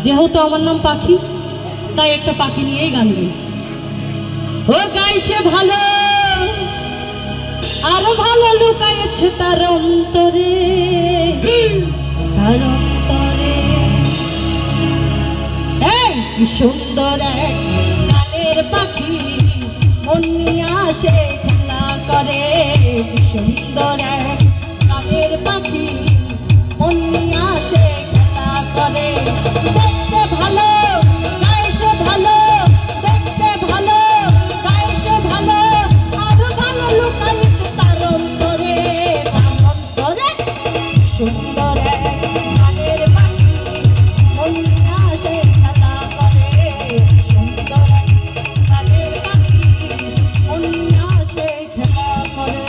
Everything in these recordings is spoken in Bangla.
যেহেতু আমার নাম পাখি, তাই একটা পাখি নিয়েই গান গাই। ও গাইছে ভালো, আরো ভালো লুকাইছে তার অন্তরে, তার অন্তরে। এই কি সুন্দর এক গানের পাখি, মন নিয়ে আসে খেলা করে। কি সুন্দর এক গানের পাখি, মন নিয়ে আসে খেলা করে। দেখতে ভালো, গাইছে ভালো, দেখতে ভালো, গাইছে ভালো, আরো ভালো লুকাইছে তার অন্তরে, তার অন্তরে। সুন্দর এক গানের পাখি, মন নিয়ে আসে খেলা করে। সুন্দর এক গানের পাখি, মন নিয়ে আসে খেলা করে।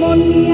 Money